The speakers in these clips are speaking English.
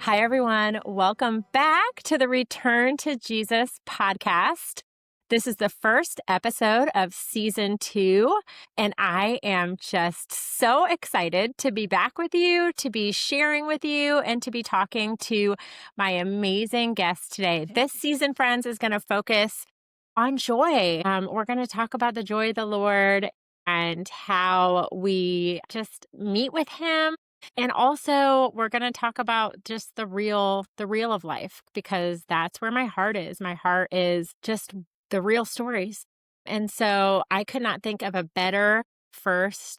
Hi, everyone. Welcome back to the Return to Jesus podcast. This is the first episode of season 2, and I am just so excited to be back with you, to be sharing with you, and to be talking to my amazing guest today. This season, friends, is going to focus on joy. We're going to talk about the joy of the Lord and how we just meet with Him. And also, we're going to talk about just the real of life, because that's where my heart is. My heart is just the real stories. And so I could not think of a better first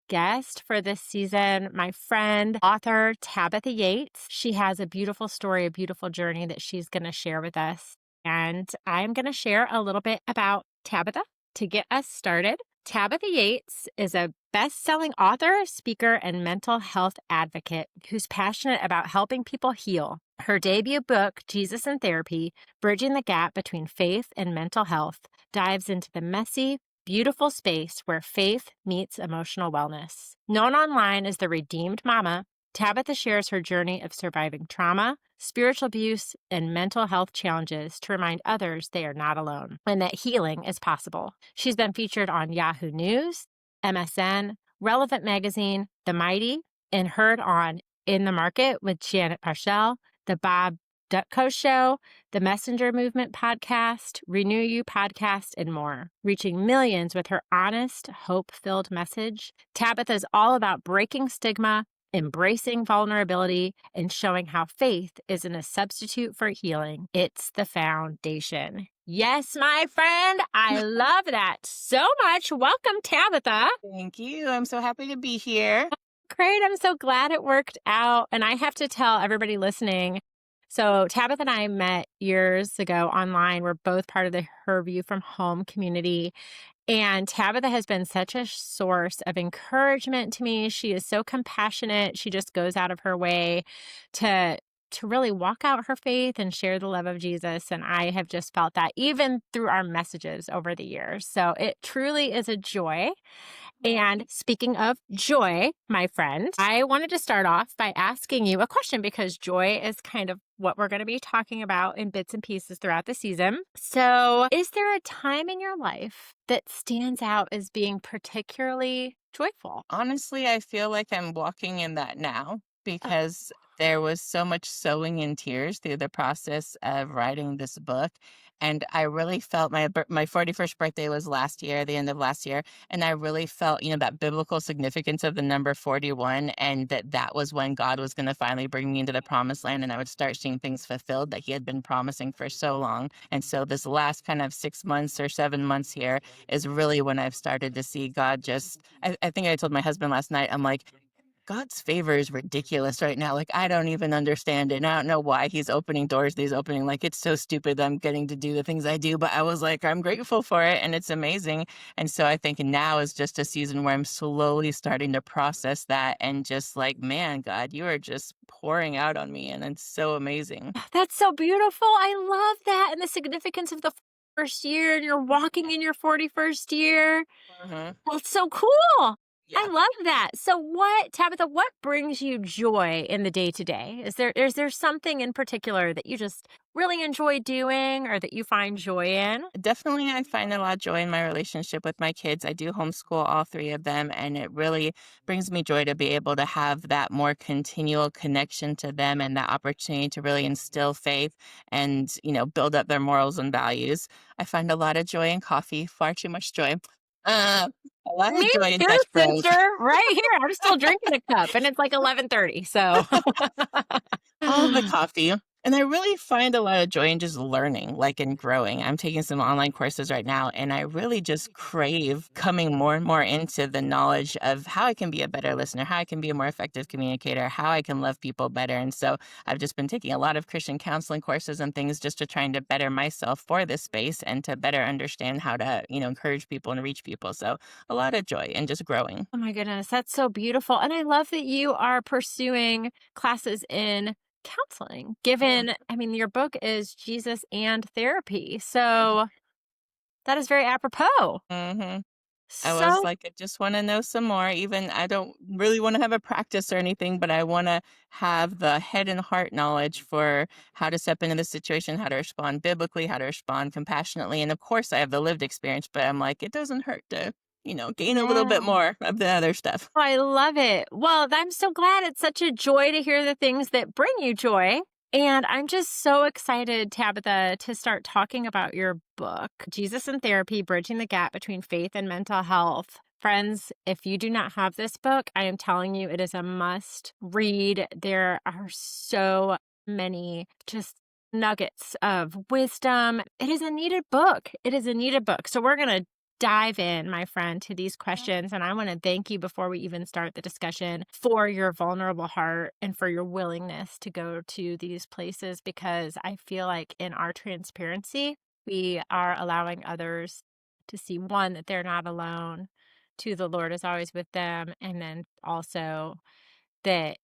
guest for this season. My friend, author Tabitha Yates. She has a beautiful story, a beautiful journey that she's going to share with us. And I'm going to share a little bit about Tabitha to get us started. Tabitha Yates is a best-selling author, speaker, and mental health advocate who's passionate about helping people heal. Her debut book, Jesus in Therapy, Bridging the Gap Between Faith and Mental Health, dives into the messy, beautiful space where faith meets emotional wellness. Known online as the Redeemed Mama, Tabitha shares her journey of surviving trauma, spiritual abuse, and mental health challenges to remind others they are not alone and that healing is possible. She's been featured on Yahoo News, MSN, Relevant Magazine, The Mighty, and heard on In the Market with Janet Parcell, The Bob Ducko Show, The Messenger Movement podcast, Renew You podcast, and more, reaching millions with her honest, hope-filled message. Tabitha is all about breaking stigma, embracing vulnerability, and showing how faith isn't a substitute for healing. It's the foundation. Yes, my friend, I love that so much. Welcome, Tabitha. Thank you. I'm so happy to be here. Great. I'm so glad it worked out. And I have to tell everybody listening, so Tabitha and I met years ago online. We're both part of the Her View from Home community. And Tabitha has been such a source of encouragement to me. She is so compassionate. She just goes out of her way to really walk out her faith and share the love of Jesus. And I have just felt that even through our messages over the years. So it truly is a joy. And speaking of joy, my friend, I wanted to start off by asking you a question, because joy is kind of what we're going to be talking about in bits and pieces throughout the season. So, is there a time in your life that stands out as being particularly joyful? Honestly, I feel like I'm walking in that now because there was so much sowing in tears through the process of writing this book. And I really felt my 41st birthday was last year, the end of last year. And I really felt, that biblical significance of the number 41, and that was when God was going to finally bring me into the promised land, and I would start seeing things fulfilled that he had been promising for so long. And so this last kind of 6 months or 7 months here is really when I've started to see God just, I think I told my husband last night, I'm like, God's favor is ridiculous right now. Like, I don't even understand it. And I don't know why he's opening doors that he's opening. Like, it's so stupid that I'm getting to do the things I do. But I was like, I'm grateful for it. And it's amazing. And so I think now is just a season where I'm slowly starting to process that and just like, man, God, you are just pouring out on me. And it's so amazing. That's so beautiful. I love that. And the significance of the first year, and you're walking in your 41st year. Mhm. That's so cool. I Yeah. love that. So Tabitha, what brings you joy in the day to day? Is there something in particular that you just really enjoy doing, or that you find joy in? Definitely, I find a lot of joy in my relationship with my kids. I do homeschool all three of them, and it really brings me joy to be able to have that more continual connection to them and that opportunity to really instill faith and, build up their morals and values. I find a lot of joy in coffee, far too much joy. A lot of Me joy in too, Dutch bros. sister. Right here. I'm still drinking a cup, and it's like 11:30. So All the coffee. And I really find a lot of joy in just learning, like in growing. I'm taking some online courses right now, and I really just crave coming more and more into the knowledge of how I can be a better listener, how I can be a more effective communicator, how I can love people better. And so I've just been taking a lot of Christian counseling courses and things just to trying to better myself for this space and to better understand how to, encourage people and reach people. So a lot of joy and just growing. oh my goodness, that's so beautiful. And I love that you are pursuing classes in counseling, given, I mean, your book is Jesus and Therapy. So that is very apropos. Mm-hmm. I was So like, I just want to know some more. Even I don't really want to have a practice or anything, but I want to have the head and heart knowledge for how to step into the situation, how to respond biblically, how to respond compassionately. And of course, I have the lived experience, but I'm like, it doesn't hurt to, gain a little bit yeah. more of the other stuff. Oh, I love it. Well, I'm so glad. It's such a joy to hear the things that bring you joy. And I'm just so excited, Tabitha, to start talking about your book, Jesus in Therapy: Bridging the Gap Between Faith and Mental Health. Friends, if you do not have this book, I am telling you, it is a must read. There are so many just nuggets of wisdom. It is a needed book. It is a needed book. So we're going to dive in, my friend, to these questions. And I want to thank you before we even start the discussion for your vulnerable heart and for your willingness to go to these places, because I feel like in our transparency, we are allowing others to see, one, that they're not alone, two, the Lord is always with them, and then also that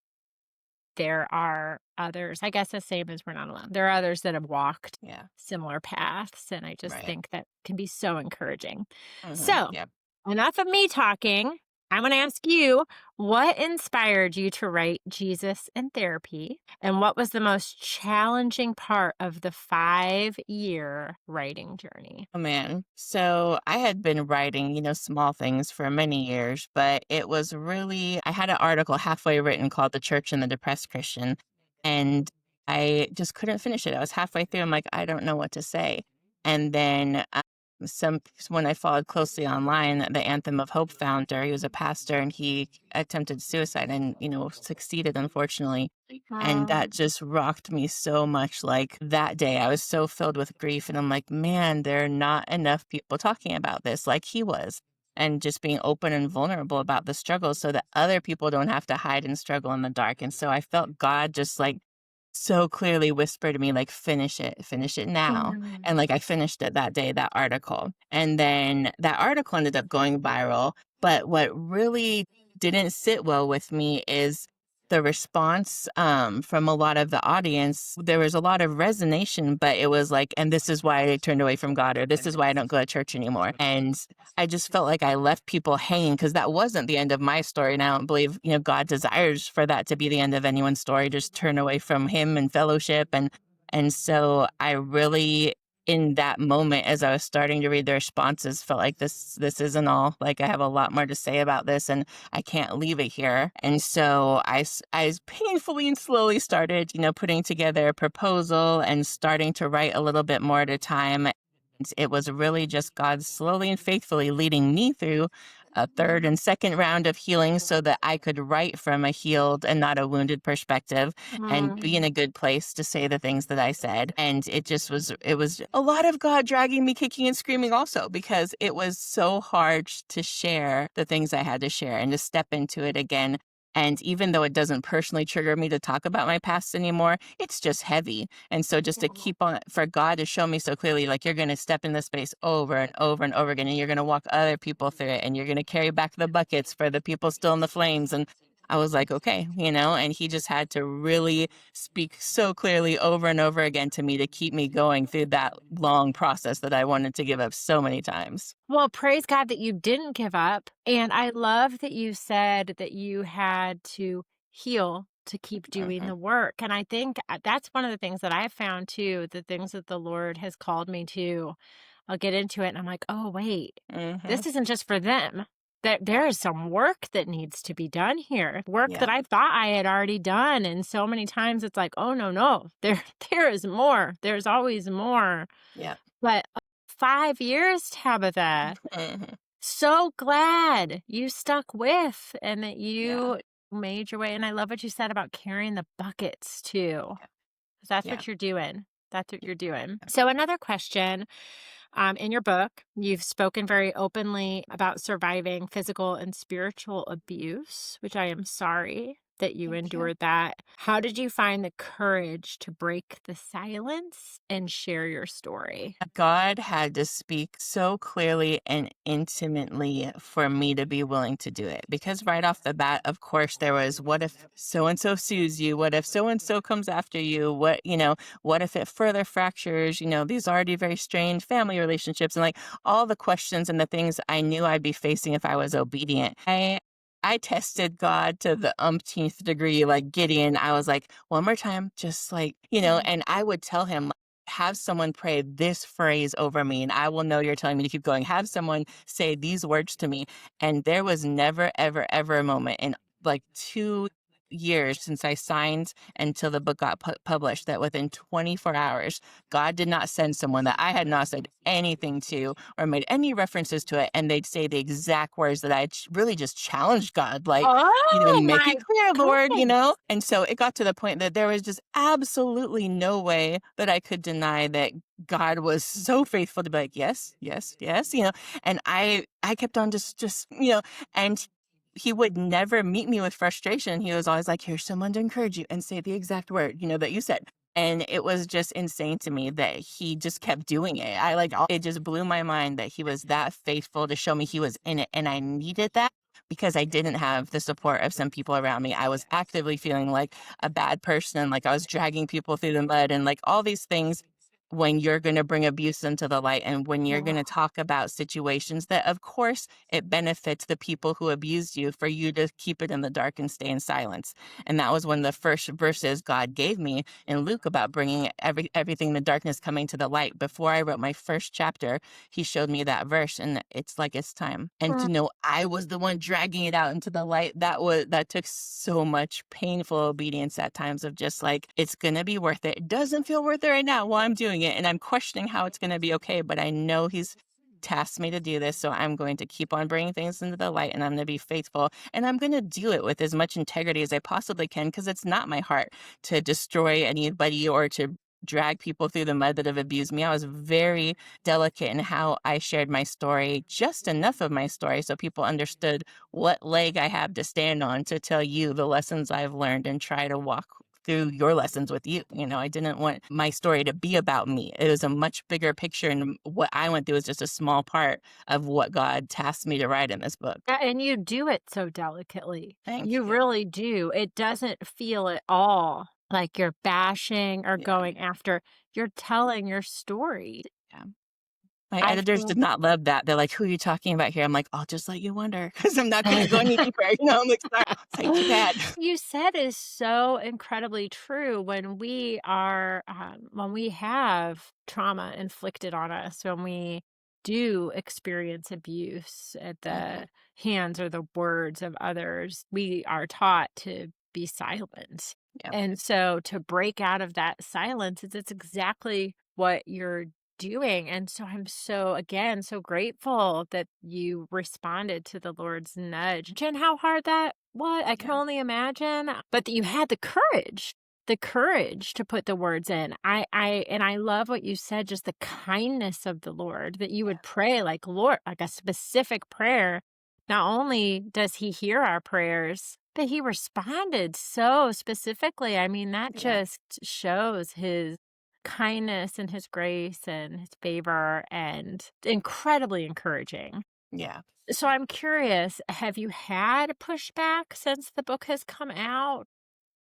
there are others, I guess the same as we're not alone. There are others that have walked Yeah. similar paths, and I just Right. think that can be so encouraging. So, Yep. enough of me talking. I want to ask you, what inspired you to write Jesus in Therapy? And what was the most challenging part of the 5-year writing journey? Oh man. So I had been writing, small things for many years, but it was really, I had an article halfway written called The Church and the Depressed Christian, and I just couldn't finish it. I was halfway through. I'm like, I don't know what to say. And then when I followed closely online, the Anthem of Hope founder, he was a pastor and he attempted suicide and, succeeded, unfortunately. And that Um, just rocked me so much. Like that day, I was so filled with grief. And I'm like, man, there are not enough people talking about this like he was. And just being open and vulnerable about the struggle so that other people don't have to hide and struggle in the dark. And so I felt God just like so clearly whisper to me, like, finish it now. mm, And like I finished it that day, that article. And then that article ended up going viral. But what really didn't sit well with me is the response from a lot of the audience. There was a lot of resonation, but it was like, and this is why I turned away from God, or this is why I don't go to church anymore. And I just felt like I left people hanging because that wasn't the end of my story. And I don't believe, God desires for that to be the end of anyone's story, just turn away from him and fellowship. And so I really, in that moment, as I was starting to read the responses, felt like this isn't all. Like I have a lot more to say about this, and I can't leave it here. And so I painfully and slowly started, putting together a proposal and starting to write a little bit more at a time. It was really just God slowly and faithfully leading me through a third and second round of healing so that I could write from a healed and not a wounded perspective and be in mm. a good place to say the things that I said. And it was a lot of God dragging me kicking and screaming also, because it was so hard to share the things I had to share and to step into it again. And even though it doesn't personally trigger me to talk about my past anymore, it's just heavy. And so just to keep on, for God to show me so clearly, like, you're going to step in this space over and over and over again, and you're going to walk other people through it, and you're going to carry back the buckets for the people still in the flames. And I was like, okay, and he just had to really speak so clearly over and over again to me to keep me going through that long process that I wanted to give up so many times. Well, praise God that you didn't give up. And I love that you said that you had to heal to keep doing Hmm. the work. And I think that's one of the things that I've found too, the things that the Lord has called me to. I'll get into it and I'm like, oh, wait, Hmm. this isn't just for them. There is some work that needs to be done here, work that Yeah. I thought I had already done. And so many times it's like, oh, no, no, there is more. There's always more. Yeah. But 5 years, Tabitha. Hmm. So glad you stuck with and that Yeah. you made your way. And I love what you said about carrying the buckets too, 'cause that's Yeah. what you're doing. That's what Yeah. you're doing. So another question, in your book, you've spoken very openly about surviving physical and spiritual abuse, which I am sorry that you Thank you. endured that. How did you find the courage to break the silence and share your story? God had to speak so clearly and intimately for me to be willing to do it. Because right off the bat, of course, there was what if so and so sues you? What if so and so comes after you? What if it further fractures, these already very strained family relationships, and like all the questions and the things I knew I'd be facing if I was obedient. I tested God to the umpteenth degree, like Gideon. I was like, one more time, just like, Mm. and I would tell him, have someone pray this phrase over me, and I will know you're telling me to keep going. Have someone say these words to me. And there was never, ever, ever a moment in like 2 years since I signed until the book got published that within 24 hours, God did not send someone that I had not said anything to or made any references to it. And they'd say the exact words that I really just challenged God, like, Oh make my it clear, Lord. goodness. And so it got to the point that there was just absolutely no way that I could deny that God was so faithful to be like, yes, yes, yes. And I kept on and he would never meet me with frustration. He was always like, here's someone to encourage you and say the exact word, that you said. And it was just insane to me that he just kept doing it. It just blew my mind that he was that faithful to show me he was in it. And I needed that because I didn't have the support of some people around me. I was actively feeling like a bad person, like I was dragging people through the mud and like all these things when you're going to bring abuse into the light and when you're going Oh. to talk about situations that of course it benefits the people who abused you for you to keep it in the dark and stay in silence. And that was one of the first verses God gave me in Luke about bringing everything in the darkness coming to the light. Before I wrote my first chapter, he showed me that verse, and it's like it's time. And to know I was the one dragging it out into the light, that took so much painful obedience at times of just like, it's gonna be worth it. It doesn't feel worth it right now while I'm doing it, and I'm questioning how it's gonna be okay, but I know he's tasked me to do this, so I'm going to keep on bringing things into the light, and I'm gonna be faithful, and I'm gonna do it with as much integrity as I possibly can, because it's not my heart to destroy anybody or to drag people through the mud that have abused me. I was very delicate in how I shared my story, just enough of my story so people understood what leg I have to stand on to tell you the lessons I've learned and try to walk through your lessons with you. I didn't want my story to be about me. It was a much bigger picture, and what I went through was just a small part of what God tasked me to write in this book. Yeah, and you do it so delicately. Thank You you. really do. It doesn't feel at all like you're bashing or Yeah. going after. You're telling your story. Yeah. My I editors think did not love that. They're like, "Who are you talking about here?" I'm like, "I'll just let you wonder because I'm not gonna go any deeper." I'm like, "Sorry." It's like, "Too bad." you said is so incredibly true when we have trauma inflicted on us, when we do experience abuse at Mhm. the hands or the words of others, we are taught to be silent. Yeah. And so to break out of that silence it's exactly what you're doing. And so I'm so, again, so grateful that you responded to the Lord's nudge. And how hard that was, I can Yeah. only imagine. But that you had the courage to put the words in. And I love what you said, just the kindness of the Lord, that you Yeah. would pray like, Lord, like a specific prayer. Not only does he hear our prayers, but he responded so specifically. I mean, that Yeah. just shows his kindness and his grace and his favor, and incredibly encouraging. Yeah. So I'm curious, have you had pushback since the book has come out?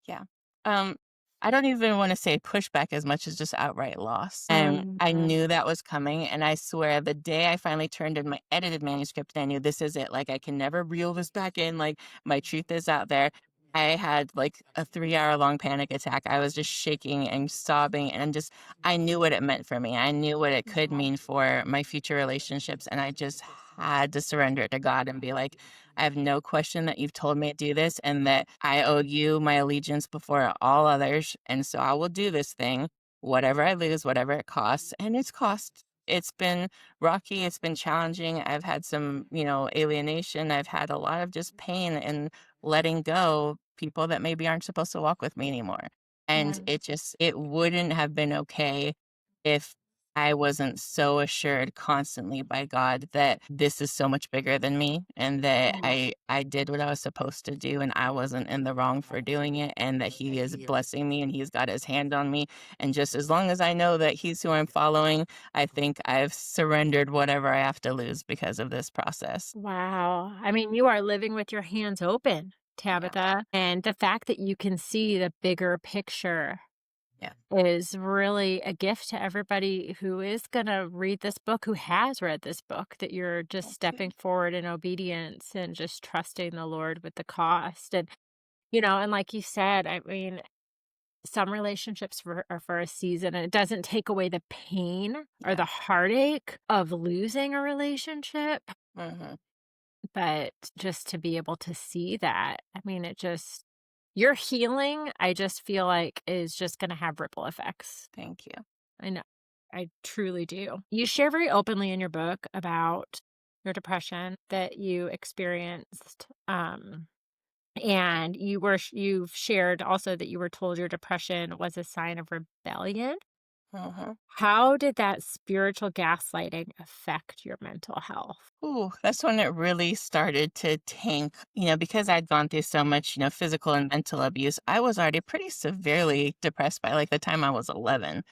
Yeah. Um, I don't even wanna say pushback as much as just outright loss, and I Mhm. knew that was coming, and I swear the day I finally turned in my edited manuscript, I knew this is it, like, I can never reel this back in, like, my truth is out there. I had, like, a 3-hour-long panic attack. I was just shaking and sobbing, and just I knew what it meant for me. I knew what it could Wow. mean for my future relationships, and I just had to surrender it to God and be like, I have no question that you've told me to do this and that I owe you my allegiance before all others. And so I will do this thing, whatever I lose, whatever it costs. And it's cost. It's been rocky. It's been challenging. I've had some, alienation. I've had a lot of just pain and letting go people that maybe aren't supposed to walk with me anymore. And Right. it wouldn't have been okay if I wasn't so assured constantly by God that this is so much bigger than me and that Mm. I did what I was supposed to do and I wasn't in the wrong for doing it and that he is blessing me and he's got his hand on me. And just as long as I know that he's who I'm following, I think I've surrendered whatever I have to lose because of this process. Wow. I mean, you are living with your hands open, Yeah. Tabitha. And the fact that you can see the bigger picture Yeah. is really a gift to everybody who is going to read this book, who has read this book, that you're just Thank you. stepping forward in obedience and just trusting the Lord with the cost. And, and like you said, I mean, some relationships are for a season, and it doesn't take away the pain or Yeah. the heartache of losing a relationship. Hmm. But just to be able to see that, I mean, your healing, I just feel like is just gonna have ripple effects. Thank you. I know. I truly do. You share very openly in your book about your depression that you experienced, and you've shared also that you were told your depression was a sign of rebellion. Hmm. How did that spiritual gaslighting affect your mental health? Ooh, that's when it really started to tank, because I'd gone through so much, physical and mental abuse. I was already pretty severely depressed by like the time I was 11.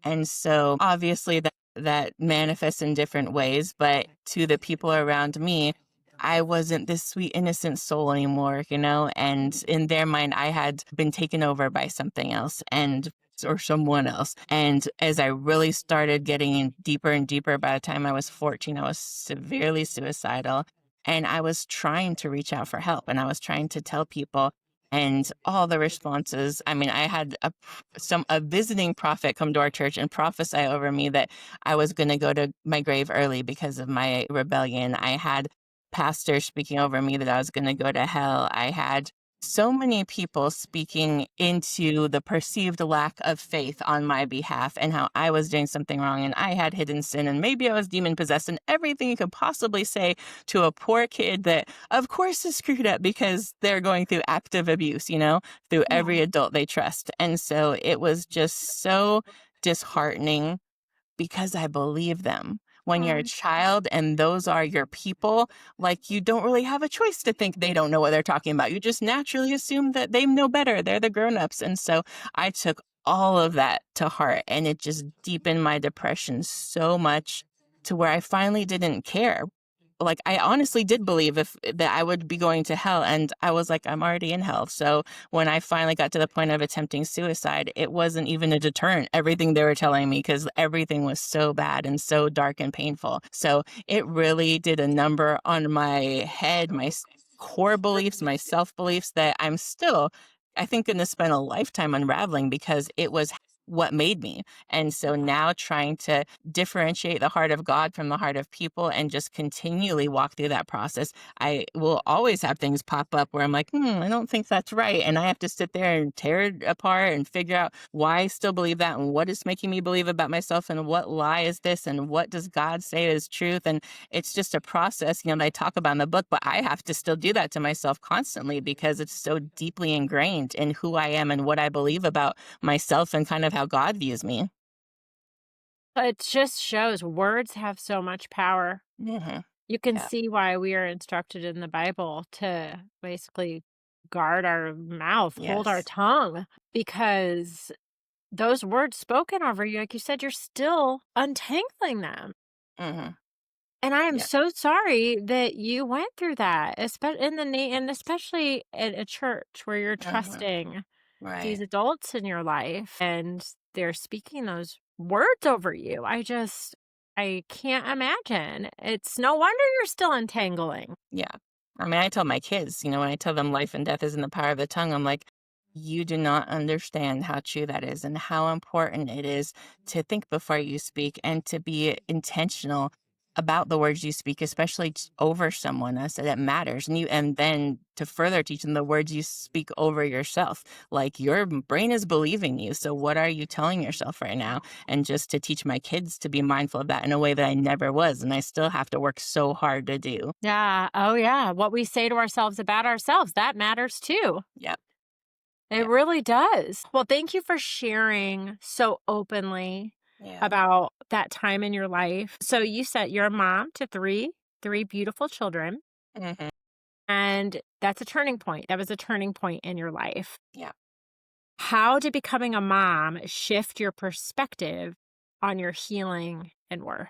And so obviously that manifests in different ways, but to the people around me, I wasn't this sweet innocent soul anymore, and in their mind I had been taken over by something else and or someone else. And as I really started getting in deeper and deeper, by the time I was 14, I was severely suicidal and I was trying to reach out for help and I was trying to tell people and all the responses. I mean, I had a visiting prophet come to our church and prophesy over me that I was going to go to my grave early because of my rebellion. I had pastors speaking over me that I was going to go to hell. I had so many people speaking into the perceived lack of faith on my behalf and how I was doing something wrong and I had hidden sin and maybe I was demon possessed and everything you could possibly say to a poor kid that of course is screwed up because they're going through active abuse, through Yeah. every adult they trust. And so it was just so disheartening because I believe them. When you're a Mm. child and those are your people, like you don't really have a choice to think they don't know what they're talking about. You just naturally assume that they know better. They're the grown-ups. And so I took all of that to heart and it just deepened my depression so much to where I finally didn't care. Like I honestly did believe if that I would be going to hell and I was like I'm already in hell. So when I finally got to the point of attempting suicide, it wasn't even a deterrent, everything they were telling me, because everything was so bad and so dark and painful. So it really did a number on my head, my core beliefs, my self beliefs that I'm still, I think, going to spend a lifetime unraveling because it was what made me. And so now trying to differentiate the heart of God from the heart of people and just continually walk through that process. I will always have things pop up where I'm like, I don't think that's right. And I have to sit there and tear it apart and figure out why I still believe that and what is making me believe about myself and what lie is this and what does God say is truth. And it's just a process, that I talk about in the book, but I have to still do that to myself constantly because it's so deeply ingrained in who I am and what I believe about myself and kind of how God views me. It just shows words have so much power. Hmm. You can Yeah. see why we are instructed in the Bible to basically guard our mouth, hold our Yes. tongue, because those words spoken over you, like you said, you're still untangling them. Hmm. And I am Yeah. so sorry that you went through that, and especially at a church where you're Hmm. trusting Right. these adults in your life and they're speaking those words over you. I can't imagine. It's no wonder you're still untangling. Yeah. I mean, I tell my kids, when I tell them life and death is in the power of the tongue, I'm like, you do not understand how true that is and how important it is to think before you speak and to be intentional about the words you speak, especially over someone else that it matters. And then to further teach them the words you speak over yourself. Like your brain is believing you. So what are you telling yourself right now? And just to teach my kids to be mindful of that in a way that I never was. And I still have to work so hard to do. Yeah. Oh, yeah. What we say to ourselves about ourselves, that matters too. Yep. It Yep. really does. Well, thank you for sharing so openly. Yeah. about that time in your life. So you said you're a mom to three beautiful children, Mhm. and that's a turning point. That was a turning point in your life. Yeah. How did becoming a mom shift your perspective on your healing and worth?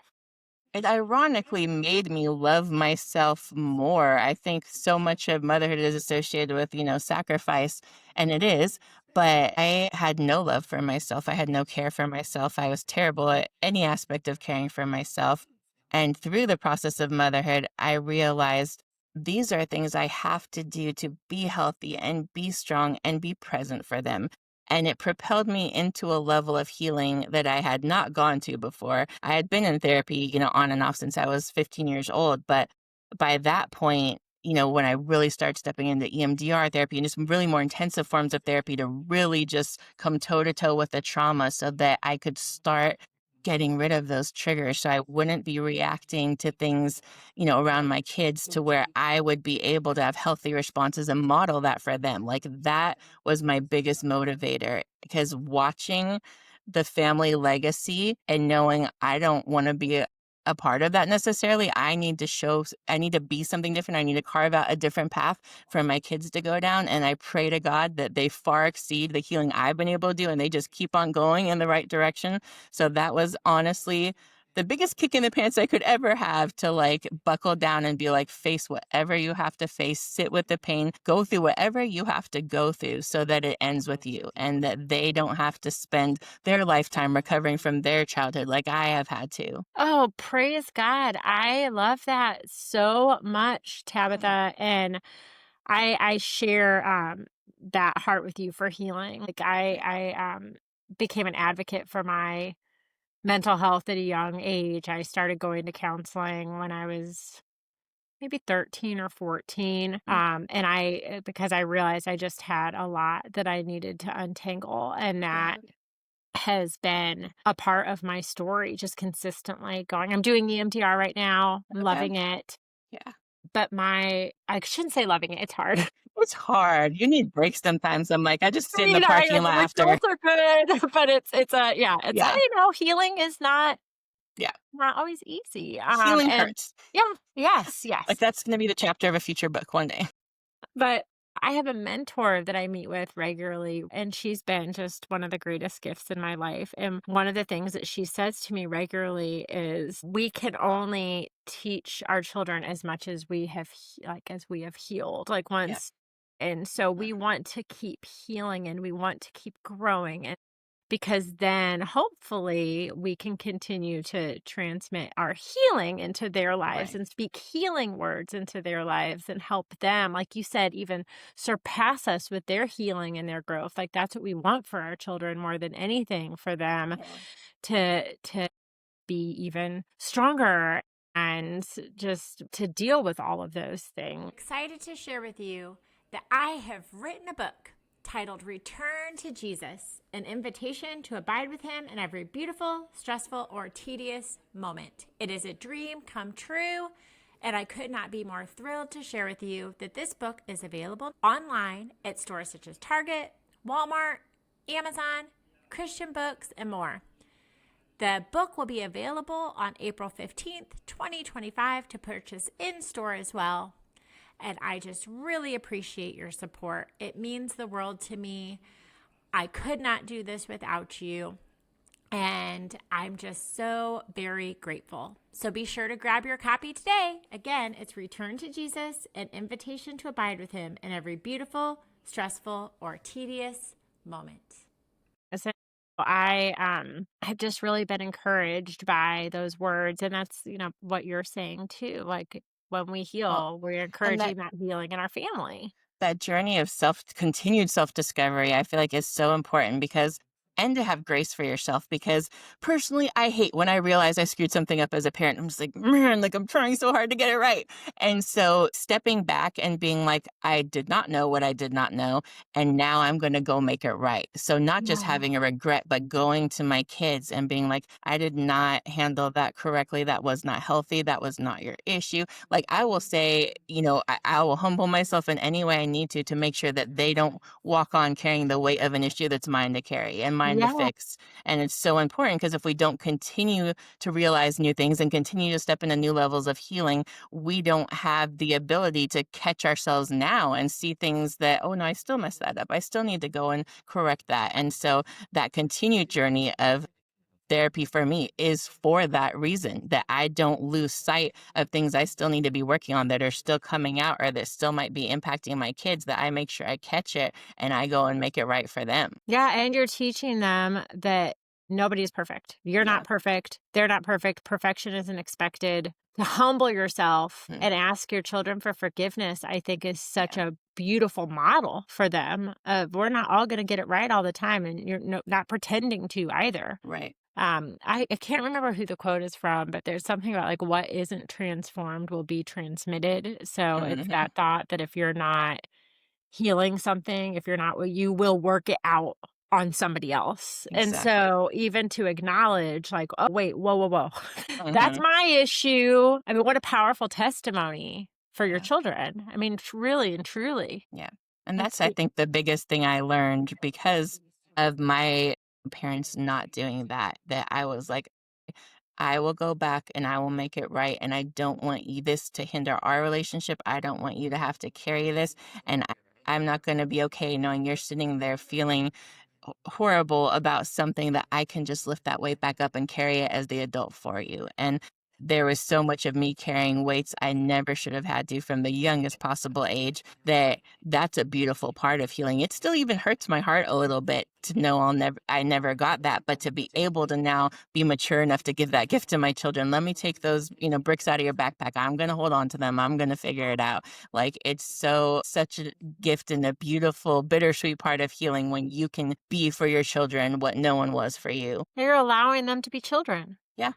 It ironically made me love myself more. I think so much of motherhood is associated with, sacrifice, and it is. But I had no love for myself. I had no care for myself. I was terrible at any aspect of caring for myself. And through the process of motherhood, I realized these are things I have to do to be healthy and be strong and be present for them. And it propelled me into a level of healing that I had not gone to before. I had been in therapy, on and off since I was 15 years old. But by that point, when I really started stepping into EMDR therapy and just really more intensive forms of therapy to really just come toe to toe with the trauma so that I could start getting rid of those triggers so I wouldn't be reacting to things, around my kids to where I would be able to have healthy responses and model that for them. Like that was my biggest motivator because watching the family legacy and knowing I don't want to be a part of that necessarily. I need to be something different. I need to carve out a different path for my kids to go down. And I pray to God that they far exceed the healing I've been able to do and they just keep on going in the right direction. So that was honestly the biggest kick in the pants I could ever have to like buckle down and be like, face whatever you have to face, sit with the pain, go through whatever you have to go through so that it ends with you and that they don't have to spend their lifetime recovering from their childhood like I have had to. Oh, praise God. I love that so much, Yeah. Tabitha. And I share that heart with you for healing. Like Yeah. I became an advocate for my mental health at a young age. I started going to counseling when I was maybe 13 or 14. Mm. And because I realized I just had a lot that I needed to untangle, and Yeah. that has been a part of my story, just consistently going. I'm doing EMDR right now. I'm Okay. loving it. Yeah. But I shouldn't say loving it. It's hard. It's hard. You need breaks sometimes. I'm like, I just I sit in the mean, parking the lot after. results are good, but Yeah. healing is Yeah. not always easy. Healing And hurts. yeah, yes, Like yes. that's going to be the chapter of a future book one day. But I have a mentor that I meet with regularly, and she's been just one of the greatest gifts in my life. And one of the things that she says to me regularly is we can only teach our children as much as as we have healed, like Yeah. once. And so we want to keep healing and we want to keep growing. And because then hopefully we can continue to transmit our healing into their lives Right. and speak healing words into their lives and help them, like you said, even surpass us with their healing and their growth. Like that's what we want for our children more than anything, for them Yeah. to be even stronger and just to deal with all of those things. Excited to share with you that I have written a book titled Return to Jesus, an invitation to abide with him in every beautiful, stressful, or tedious moment. It is a dream come true, and I could not be more thrilled to share with you that this book is available online at stores such as Target, Walmart, Amazon, Christian Books, and more. The book will be available on April 15th, 2025 to purchase in store as well. And I just really appreciate your support. It means the world to me. I could not do this without you. And I'm just so very grateful. So be sure to grab your copy today. Again, it's Return to Jesus, an invitation to abide with him in every beautiful, stressful, or tedious moment. So I've just really been encouraged by those words, and that's, what you're saying too. Like when we Well, heal, we're and encouraging that healing in our family. that journey of continued self-discovery, I feel like is so important because and to have grace for yourself because personally, I hate when I realize I screwed something up as a parent. I'm just like, man, like I'm trying so hard to get it right. And so stepping back and being like, I did not know what I did not know. And now I'm going to go make it right. So not just Yeah. having a regret, but going to my kids and being like, I did not handle that correctly. That was not healthy. That was not your issue. Like I will say, I will humble myself in any way I need to make sure that they don't walk on carrying the weight of an issue that's mine to carry. And find the Yeah. fix. And it's so important because if we don't continue to realize new things and continue to step into new levels of healing, we don't have the ability to catch ourselves now and see things that, oh no, I still messed that up. I still need to go and correct that. And so that continued journey of therapy for me is for that reason, that I don't lose sight of things I still need to be working on that are still coming out or that still might be impacting my kids, that I make sure I catch it and I go and make it right for them. Yeah, and you're teaching them that nobody's perfect. You're not Yeah. perfect. They're not perfect. Perfection isn't expected. To humble yourself Mm, and ask your children for forgiveness, I think is such yeah. a beautiful model for them of we're not all going to get it right all the time and you're not pretending to either. Right. I can't remember who the quote is from, but there's something about like what isn't transformed will be transmitted. So it's Hmm. that thought that if you're not healing something, if you're not, well, you will work it out on somebody else. And Exactly. so even to acknowledge like, oh wait, whoa, whoa, whoa. That's Hmm. my issue. I mean, what a powerful testimony for your Yeah. children. I mean, really and truly. Yeah. And That's that's, I think, the biggest thing I learned because of my parents not doing that, that I was like, I will go back and I will make it right. And I don't want you this to hinder our relationship. I don't want you to have to carry this. And I'm not going to be okay knowing you're sitting there feeling horrible about something that I can just lift that weight back up and carry it as the adult for you. And there was so much of me carrying weights I never should have had to from the youngest possible age that that's a beautiful part of healing. It still even hurts my heart a little bit to know I never got that, but to be able to now be mature enough to give that gift to my children. Let me take those, bricks out of your backpack. I'm going to hold on to them. I'm going to figure it out. Like it's such a gift and a beautiful bittersweet part of healing when you can be for your children what no one was for you. you're allowing them to be children. Yeah.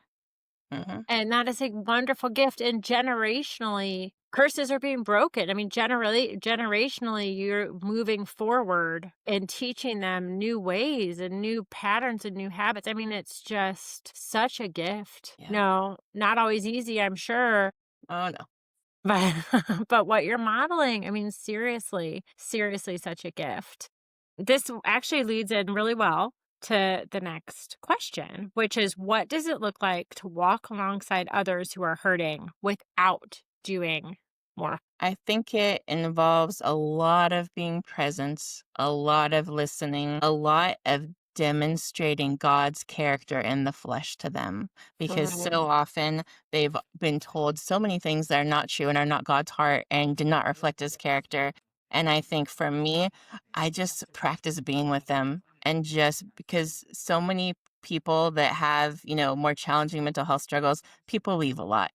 Hmm. And that is a wonderful gift. And generationally, curses are being broken. I mean, generationally, you're moving forward and teaching them new ways and new patterns and new habits. I mean, it's just such a gift. Yeah. No, not always easy, I'm sure. Oh no. But but what you're modeling, I mean, seriously, seriously such a gift. This actually leads in really well to the next question, which is what does it look like to walk alongside others who are hurting without doing more? I think it involves a lot of being present, a lot of listening, a lot of demonstrating God's character in the flesh to them. Because so Mm. often they've been told so many things that are not true and are not God's heart and do not reflect his character. And I think for me, I just practice being with them. And just because so many people that have, more challenging mental health struggles, people leave a lot,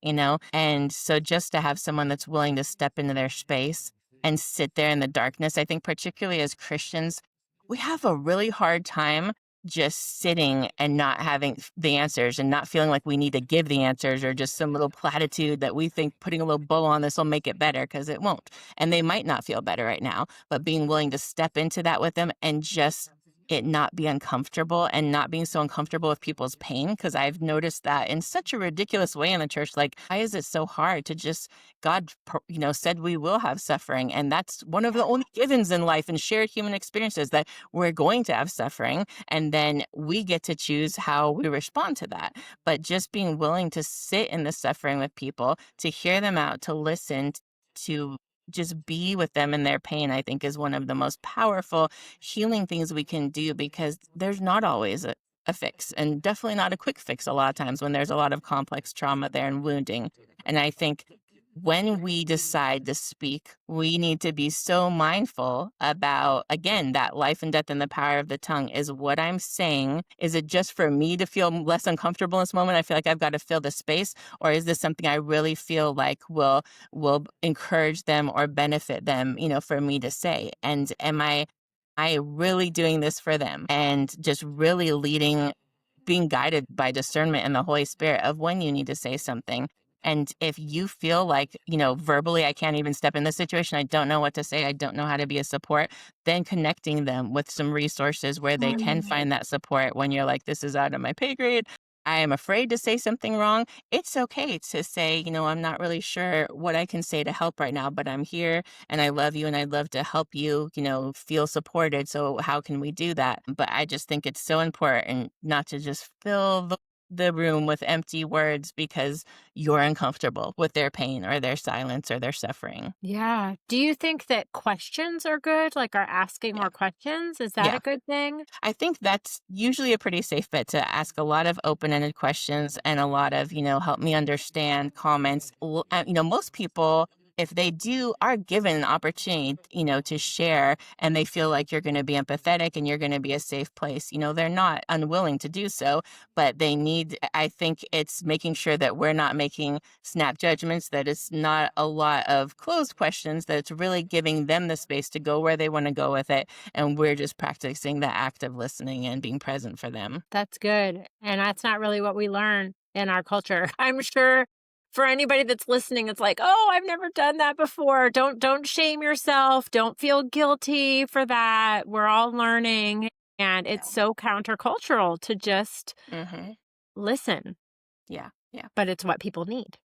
And so just to have someone that's willing to step into their space and sit there in the darkness, I think particularly as Christians, we have a really hard time just sitting and not having the answers and not feeling like we need to give the answers or just some little platitude that we think putting a little bow on this will make it better because it won't. And they might not feel better right now, but being willing to step into that with them and just it not be uncomfortable and not being so uncomfortable with people's pain because I've noticed that in such a ridiculous way in the church. Like, why is it so hard to just said we will have suffering, and that's one of the only givens in life and shared human experiences that we're going to have suffering, and then we get to choose how we respond to that. But just being willing to sit in the suffering with people, to hear them out, to listen, to just be with them in their pain, I think is one of the most powerful healing things we can do because there's not always a fix and definitely not a quick fix a lot of times when there's a lot of complex trauma there and wounding. And I think when we decide to speak, we need to be so mindful about, again, that life and death and the power of the tongue. Is what I'm saying, is it just for me to feel less uncomfortable in this moment? I feel like I've got to fill the space, or is this something I really feel like will encourage them or benefit them, for me to say? And am I really doing this for them? And just really being guided by discernment and the Holy Spirit of when you need to say something. And if you feel like, verbally, I can't even step in this situation, I don't know what to say, I don't know how to be a support, then connecting them with some resources where they can Mm. find that support when you're like, this is out of my pay grade. I am afraid to say something wrong, it's okay to say, I'm not really sure what I can say to help right now, but I'm here and I love you and I'd love to help you, feel supported. So how can we do that? But I just think it's so important not to just fill the room with empty words because you're uncomfortable with their pain or their silence or their suffering. Yeah. Do you think that questions are good? Like, are asking Yeah. more questions? Is that a Yeah. good thing? I think that's usually a pretty safe bet to ask a lot of open-ended questions and a lot of, help me understand comments. Most people, if they do, are given an opportunity, to share and they feel like you're going to be empathetic and you're going to be a safe place. They're not unwilling to do so, but I think it's making sure that we're not making snap judgments, that it's not a lot of closed questions, that it's really giving them the space to go where they want to go with it, and we're just practicing the act of listening and being present for them. That's good. And that's not really what we learn in our culture. I'm sure for anybody that's listening, it's like, oh, I've never done that before. Don't shame yourself. Don't feel guilty for that. We're all learning. And Yeah. it's so countercultural to just Mhm. listen, Yeah, yeah, but it's what people need.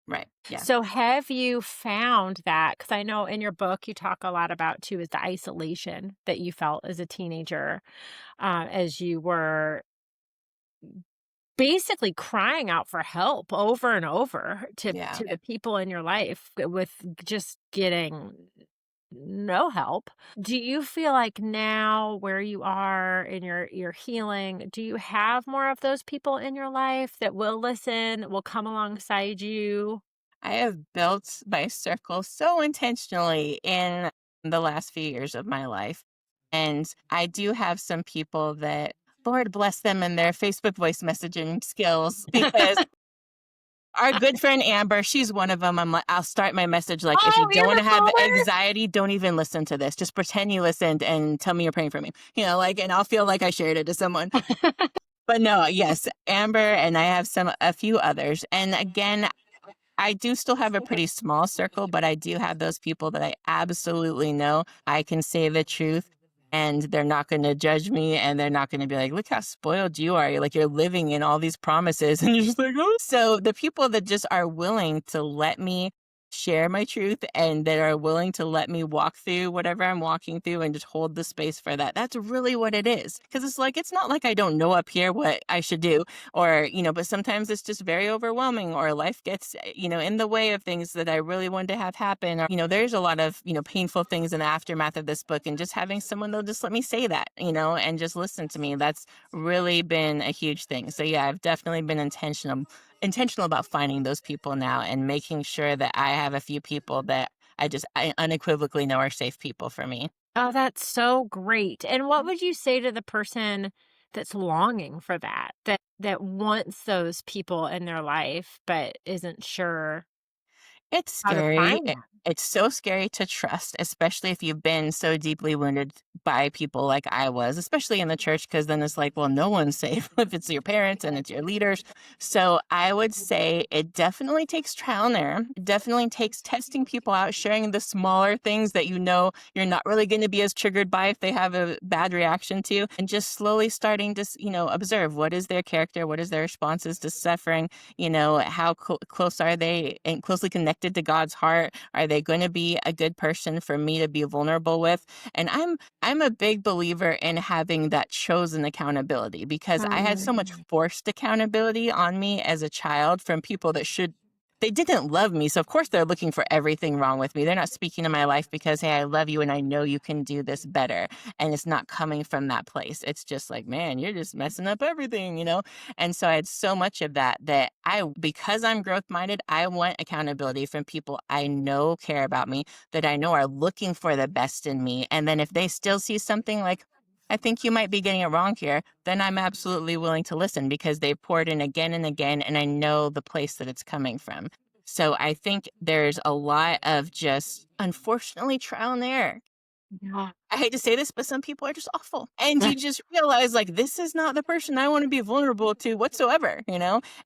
right, yeah, So have you found that? Because I know in your book you talk a lot about too is the isolation that you felt as a teenager, as you were basically crying out for help over and over yeah. to the people in your life with just getting no help. Do you feel like now where you are in your healing, do you have more of those people in your life that will listen, will come alongside you? I have built my circle so intentionally in the last few years of my life, and I do have some people that, Lord bless them and their Facebook voice messaging skills, because our good friend Amber, she's one of them. I'll start my message like, if you Oh, don't Amber wanna have Palmer? anxiety, don't even listen to this. Just pretend you listened and tell me you're praying for me, and I'll feel like I shared it to someone. But no, yes, Amber, and I have a few others. And again, I do still have a pretty small circle, but I do have those people that I absolutely know I can say the truth and they're not going to judge me and they're not going to be like, look how spoiled you are. You're like, you're living in all these promises. And you're just like, oh. So the people that just are willing to let me share my truth and that are willing to let me walk through whatever I'm walking through and just hold the space for that. That's really what it is. Cause it's like, it's not like I don't know up here what I should do or, but sometimes it's just very overwhelming or life gets, in the way of things that I really wanted to have happen. Or, there's a lot of, painful things in the aftermath of this book and just having someone that'll just let me say that, and just listen to me. That's really been a huge thing. So yeah, I've definitely been intentional about finding those people now and making sure that I have a few people that I unequivocally know are safe people for me. Oh, that's so great. And what would you say to the person that's longing for that, that wants those people in their life, but isn't sure It's how to scary. find them? It's so scary to trust, especially if you've been so deeply wounded by people like I was, especially in the church, because then it's like, well, no one's safe if it's your parents and it's your leaders. So I would say it definitely takes trial and error. It definitely takes testing people out, sharing the smaller things that you're not really going to be as triggered by if they have a bad reaction to, and just slowly starting to, observe what is their character, what is their responses to suffering, how close are they and closely connected to God's heart? Are they going to be a good person for me to be vulnerable with? And I'm a big believer in having that chosen accountability because I had so much Mm. forced accountability on me as a child from people that should they didn't love me. So of course they're looking for everything wrong with me. They're not speaking to my life because, hey, I love you and I know you can do this better. And it's not coming from that place. It's just like, man, you're just messing up everything. And so I had so much of that because I'm growth minded, I want accountability from people I know care about me, that I know are looking for the best in me. And then if they still see something like, I think you might be getting it wrong here, then I'm absolutely willing to listen because they poured in again and again, and I know the place that it's coming from. So I think there's a lot of just, unfortunately, trial and error. Yeah. I hate to say this, but some people are just awful. And you just realize, like, this is not the person I want to be vulnerable to whatsoever?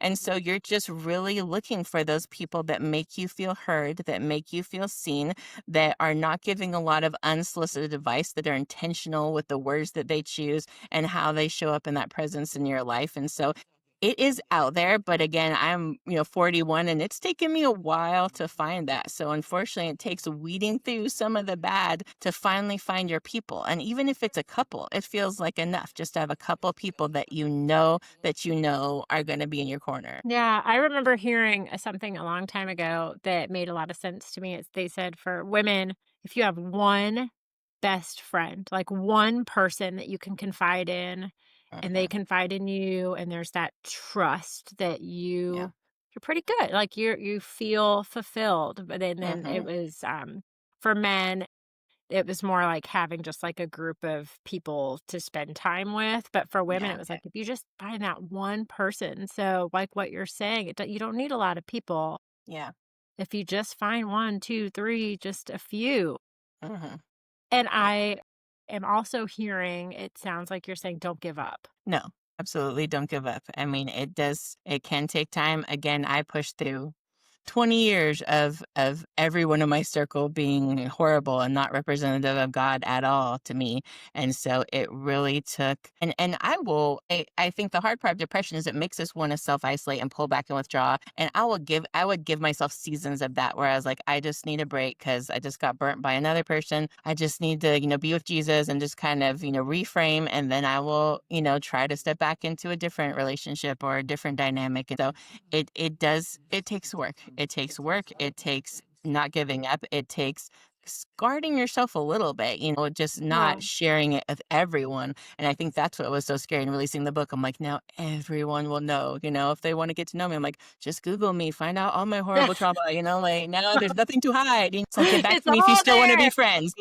And so you're just really looking for those people that make you feel heard, that make you feel seen, that are not giving a lot of unsolicited advice, that are intentional with the words that they choose and how they show up in that presence in your life. And so it is out there, but again, I'm, 41 and it's taken me a while to find that. So unfortunately, it takes weeding through some of the bad to finally find your people. And even if it's a couple, it feels like enough just to have a couple people that you know are going to be in your corner. Yeah, I remember hearing something a long time ago that made a lot of sense to me. They said for women, if you have one best friend, like one person that you can confide in and they Mhm. confide in you and there's that trust that Yeah. you're pretty good. Like you feel fulfilled. But then it Mhm. was for men it was more like having just, like, a group of people to spend time with, but for women, it Yeah. was like, if you just find that one person so, like what you're saying, you don't need a lot of people. Yeah. If you just find 1, 2, 3, just a few. Mhm. And Yeah. I am also hearing it sounds like you're saying don't give up. No, absolutely don't give up. I mean, it can take time. Again, I pushed through 20 years of everyone in my circle being horrible and not representative of God at all to me. And so it really took and I think the hard part of depression is it makes us want to self-isolate and pull back and withdraw. And I would give myself seasons of that where I was like, I just need a break because I just got burnt by another person. I just need to, be with Jesus and just kind of, reframe. And then I will, try to step back into a different relationship or a different dynamic. And so it takes work. It takes work, it takes not giving up, it takes guarding yourself a little bit, just not Oh. sharing it with everyone, and I think that's what was so scary in releasing the book. I'm like, "Now everyone will know," if they wanna get to know me, I'm like, "Just Google me, find out all my horrible trauma," like, "Now there's nothing to hide," it's like, "Get back It's to me if you all still wanna be there. friends,"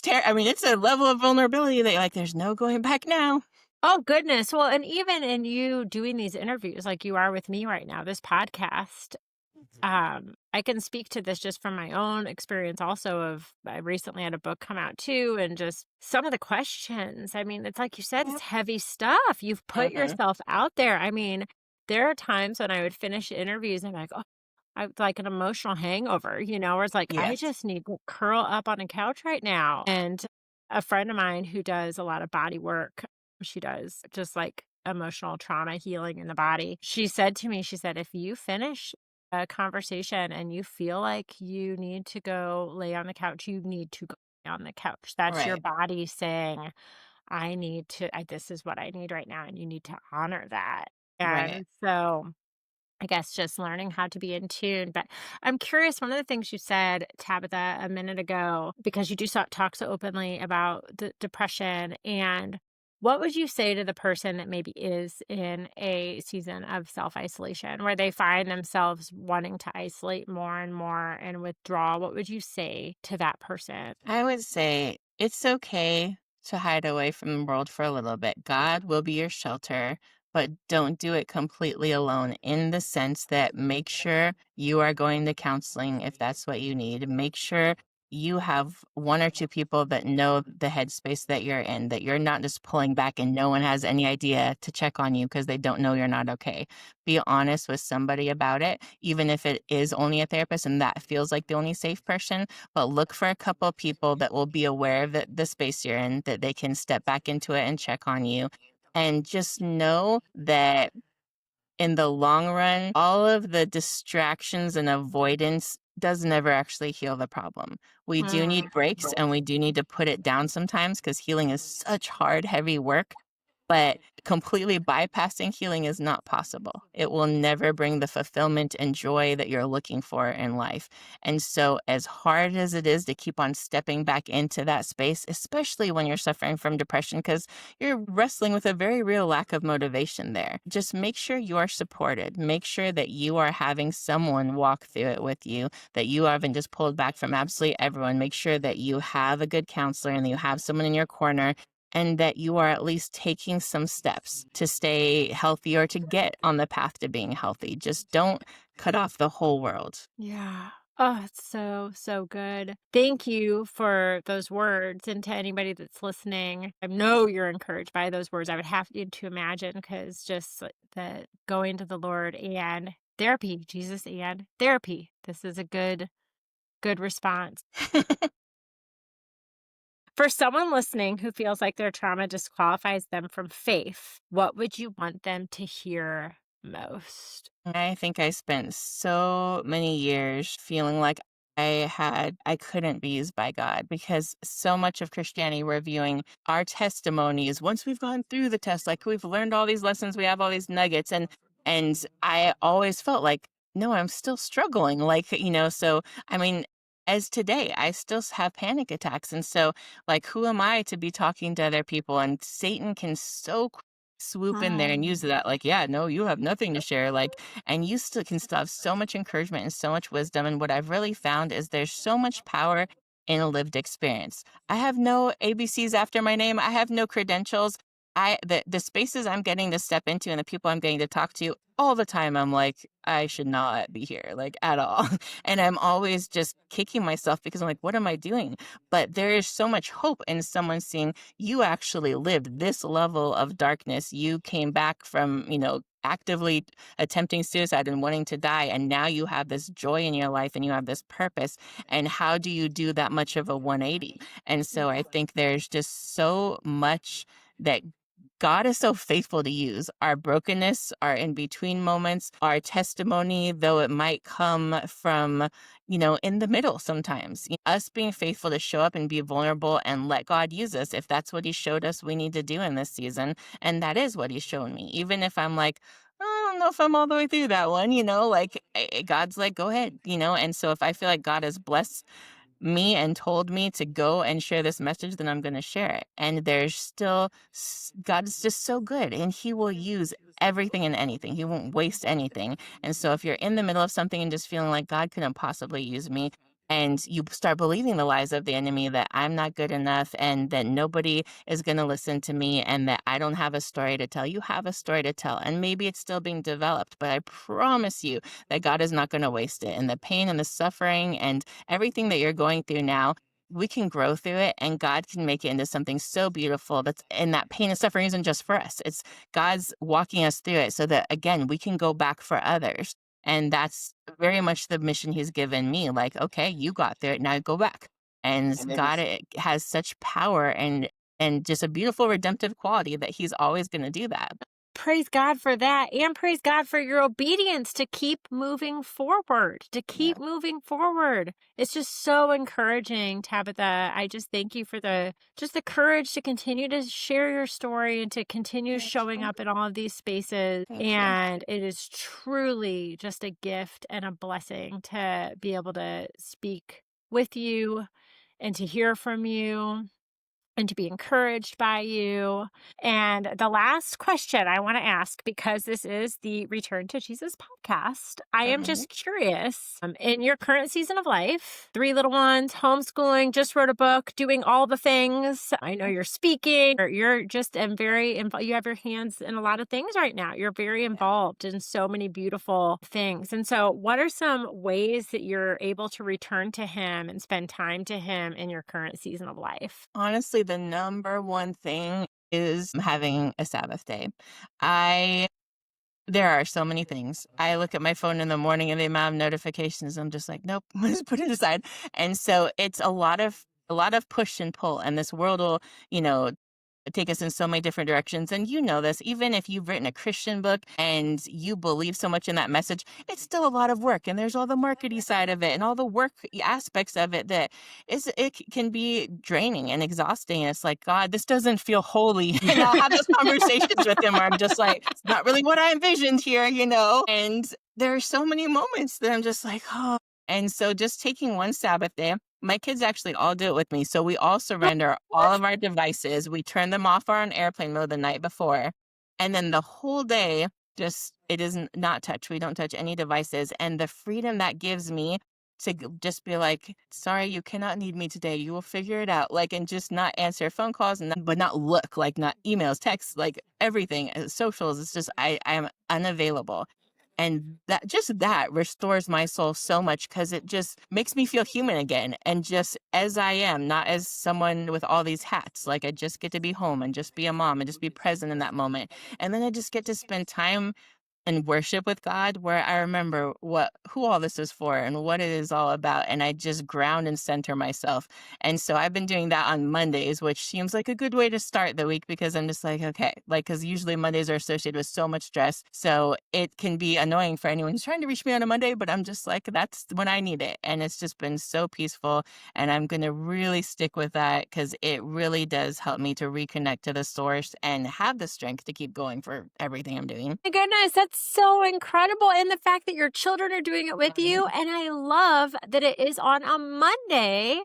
I mean, it's a level of vulnerability that, like, there's no going back now. Oh, goodness. Well, and even in you doing these interviews like you are with me right now, this podcast, I can speak to this just from my own experience also of I recently had a book come out too, and just some of the questions. I mean, it's like you said, Yep. it's heavy stuff. You've put Mhm. yourself out there. I mean, there are times when I would finish interviews and I'm like, oh, I like an emotional hangover, where it's like, I Yes. just need to curl up on a couch right now. And a friend of mine who does a lot of body work, she does just like emotional trauma healing in the body. She said to me, she said, if you finish a conversation and you feel like you need to go lay on the couch, you need to go lay on the couch. That's your Right. body saying, this is what I need right now. And you need to honor that. Right. And so I guess just learning how to be in tune. But I'm curious, one of the things you said, Tabitha, a minute ago, because you do talk so openly about the depression, and what would you say to the person that maybe is in a season of self isolation where they find themselves wanting to isolate more and more and withdraw? What would you say to that person? I would say it's okay to hide away from the world for a little bit. God will be your shelter, but don't do it completely alone in the sense that make sure you are going to counseling if that's what you need. Make sure you have one or two people that know the headspace that you're in, that you're not just pulling back and no one has any idea to check on you because they don't know you're not okay. Be honest with somebody about it, even if it is only a therapist and that feels like the only safe person, but look for a couple of people that will be aware of the space you're in, that they can step back into it and check on you. And just know that in the long run, all of the distractions and avoidance does never actually heal the problem. We do need Mm. breaks and we do need to put it down sometimes because healing is such hard, heavy work. But completely bypassing healing is not possible. It will never bring the fulfillment and joy that you're looking for in life. And so, as hard as it is to keep on stepping back into that space, especially when you're suffering from depression, because you're wrestling with a very real lack of motivation there, just make sure you are supported. Make sure that you are having someone walk through it with you, that you haven't just pulled back from absolutely everyone. Make sure that you have a good counselor and that you have someone in your corner and that you are at least taking some steps to stay healthy or to get on the path to being healthy. Just don't cut off the whole world. Yeah. Oh, it's so, so good. Thank you for those words. And to anybody that's listening, I know you're encouraged by those words. I would have you to imagine because just like the going to the Lord and therapy, Jesus and therapy. This is a good response. For someone listening who feels like their trauma disqualifies them from faith, what would you want them to hear most? I think I spent so many years feeling like I couldn't be used by God because so much of Christianity we're viewing our testimonies once we've gone through the test, like we've learned all these lessons, we have all these nuggets, and I always felt like, no, I'm still struggling. Like, so I mean, as today, I still have panic attacks. And so, like, who am I to be talking to other people? And Satan can so swoop in there and use Mm. that, like, yeah, no, you have nothing to share. Like, and you still can still have so much encouragement and so much wisdom. And what I've really found is there's so much power in a lived experience. I have no ABCs after my name. I have no credentials. The spaces I'm getting to step into and the people I'm getting to talk to all the time, I'm like, I should not be here, like at all. And I'm always just kicking myself because I'm like, what am I doing? But there is so much hope in someone seeing you actually lived this level of darkness. You came back from, actively attempting suicide and wanting to die. And now you have this joy in your life and you have this purpose. And how do you do that much of a 180? And so I think there's just so much that God is so faithful to use our brokenness, our in between moments, our testimony, though it might come from, in the middle sometimes. Us being faithful to show up and be vulnerable and let God use us if that's what He showed us we need to do in this season. And that is what He's shown me. Even if I'm like, I don't know if I'm all the way through that one, like God's like, go ahead, And so if I feel like God has blessed me and told me to go and share this message, then I'm going to share it. And there's still, God is just so good and He will use everything and anything. He won't waste anything. And so if you're in the middle of something and just feeling like God couldn't possibly use me, and you start believing the lies of the enemy that I'm not good enough and that nobody is going to listen to me and that I don't have a story to tell, you have a story to tell. And maybe it's still being developed, but I promise you that God is not going to waste it. And the pain and the suffering and everything that you're going through now, we can grow through it and God can make it into something so beautiful. That's and that pain and suffering isn't just for us. It's God's walking us through it so that again we can go back for others. And that's very much the mission He's given me. Like, okay, you got there, now go back. And God has such power and just a beautiful redemptive quality that He's always going to do that. Praise God for that. And praise God for your obedience to keep moving forward, to Yeah, keep moving forward. It's just so encouraging, Tabitha. I just thank you for the courage to continue to share your story and to continue thank showing you. up in all of these spaces. Thank you. And it is truly just a gift and a blessing to be able to speak with you and to hear from you and to be encouraged by you. And the last question I want to ask, because this is the Return to Jesus podcast, I am Mhm. just curious in your current season of life, three little ones, homeschooling, just wrote a book, doing all the things. I know you're speaking, or you're just very involved. You have your hands in a lot of things right now. You're very involved in so many beautiful things. And so, what are some ways that you're able to return to Him and spend time to Him in your current season of life? Honestly, the number one thing is having a Sabbath day. I There are so many things. I look at my phone in the morning and the amount of notifications, I'm just like, nope, just put it aside. And so it's a lot of push and pull, and this world will, you know, take us in so many different directions. And you know this, even if you've written a Christian book and you believe so much in that message, it's still a lot of work. And there's all the marketing side of it and all the work aspects of it that can be draining and exhausting. And it's like, God, this doesn't feel holy. And I'll have those conversations with him where I'm just like, it's not really what I envisioned here. And there are so many moments that I'm just like, oh. And so just taking one Sabbath day, my kids actually all do it with me. So we all surrender all of our devices. We turn them off or on airplane mode the night before. And then the whole day, just it isn't not touch. We don't touch any devices. And the freedom that gives me to just be like, sorry, you cannot need me today. You will figure it out. Like, and just not answer phone calls and but not look, like not emails, texts, like everything, socials. It's just I am unavailable. And that restores my soul so much because it just makes me feel human again. And just as I am, not as someone with all these hats. Like I just get to be home and just be a mom and just be present in that moment. And then I just get to spend time and worship with God, where I remember who all this is for and what it is all about, and I just ground and center myself. And so I've been doing that on Mondays, which seems like a good way to start the week because I'm just like, okay, like because usually Mondays are associated with so much stress, so it can be annoying for anyone who's trying to reach me on a Monday. But I'm just like, that's when I need it, and it's just been so peaceful. And I'm gonna really stick with that because it really does help me to reconnect to the source and have the strength to keep going for everything I'm doing. My goodness, that's so incredible. And the fact that your children are doing it with you. And I love that it is on a Monday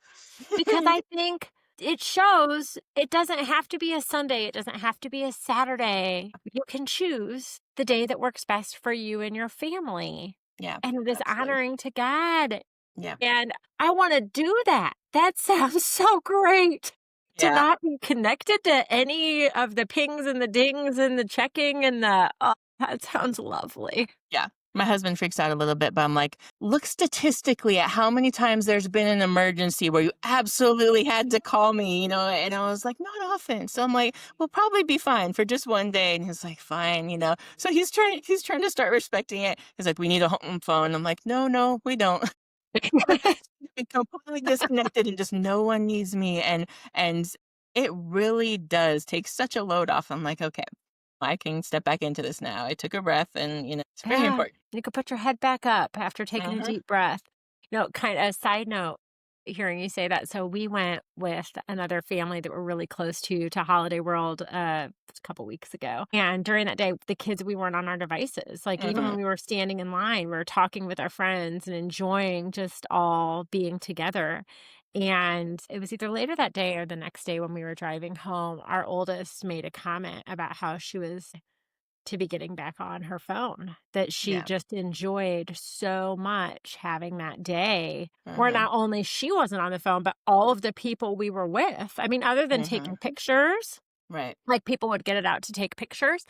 because I think it shows it doesn't have to be a Sunday. It doesn't have to be a Saturday. You can choose the day that works best for you and your family. Yeah, And it is absolutely. honoring to God. Yeah. And I want to do that. That sounds so great. To Yeah. not be connected to any of the pings and the dings and the checking and that sounds lovely. Yeah. My husband freaks out a little bit, but I'm like, look statistically at how many times there's been an emergency where you absolutely had to call me, and I was like, not often. So I'm like, we'll probably be fine for just one day. And he's like, fine. So he's trying to start respecting it. He's like, we need a home phone. I'm like, no, we don't. I just be completely disconnected and just no one needs me. And it really does take such a load off. I'm like, okay, I can step back into this now. I took a breath and it's very Yeah, important. you could put your head back up after taking a Mhm. deep breath. Kind of a side note, hearing you say that. So we went with another family that we're really close to Holiday World a couple weeks ago. And during that day, the kids, we weren't on our devices. Like even when Mhm. we were standing in line, we were talking with our friends and enjoying just all being together. And it was either later that day or the next day when we were driving home, our oldest made a comment about how she was to be getting back on her phone, that she Yeah. just enjoyed so much having that day where Mhm. not only she wasn't on the phone, but all of the people we were with. I mean, other than taking Mhm. pictures, Right. like people would get it out to take pictures,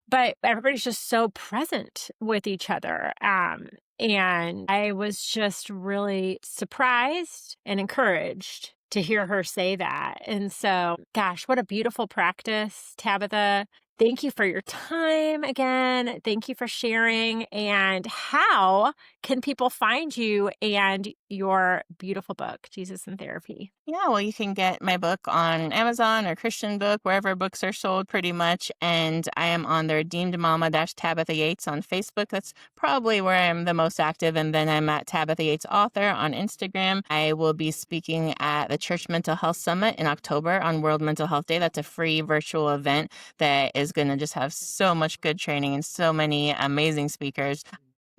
but everybody's just so present with each other. And I was just really surprised and encouraged to hear her say that. And so, gosh, what a beautiful practice, Tabitha. Thank you for your time again. Thank you for sharing. And how can people find you and your beautiful book, Jesus in Therapy? Yeah, well, you can get my book on Amazon or Christian Book, wherever books are sold pretty much. And I am on the Redeemed Mama Tabitha Yates on Facebook. That's probably where I'm the most active. And then I'm at Tabitha Yates Author on Instagram. I will be speaking at the Church Mental Health Summit in October on World Mental Health Day. That's a free virtual event that is going to just have so much good training and so many amazing speakers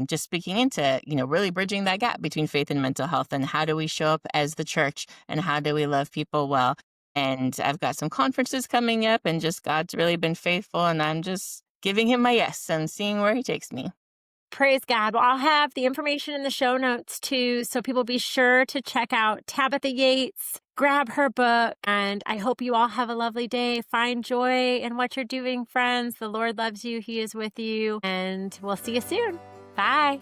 just speaking into, really bridging that gap between faith and mental health and how do we show up as the church and how do we love people well. And I've got some conferences coming up and just God's really been faithful and I'm just giving him my yes and seeing where he takes me. Praise God. Well, I'll have the information in the show notes too. So people be sure to check out Tabitha Yates, grab her book, and I hope you all have a lovely day. Find joy in what you're doing, friends. The Lord loves you. He is with you. And we'll see you soon. Bye.